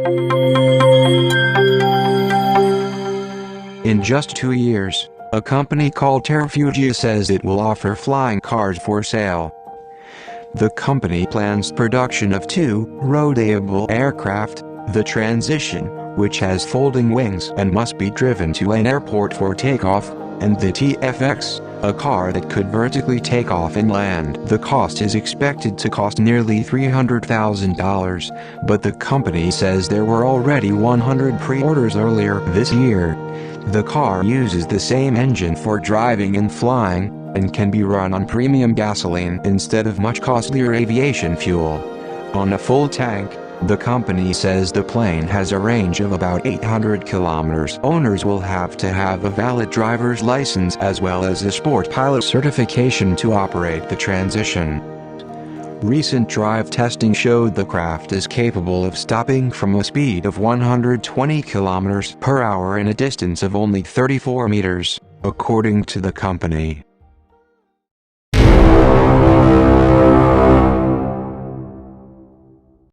In just 2 years, a company called Terrafugia says it will offer flying cars for sale. The company plans production of 2 roadable aircraft, the Transition, which has folding wings and must be driven to an airport for takeoff, and the TFX, a car that could vertically take off and land. The cost is expected to cost nearly $300,000, but the company says there were already 100 pre-orders earlier this year. The car uses the same engine for driving and flying, and can be run on premium gasoline instead of much costlier aviation fuel. On a full tank, the company says the plane has a range of about 800 kilometers. Owners will have to have a valid driver's license as well as a sport pilot certification to operate the Transition. Recent drive testing showed the craft is capable of stopping from a speed of 120 kilometers per hour in a distance of only 34 meters, according to the company.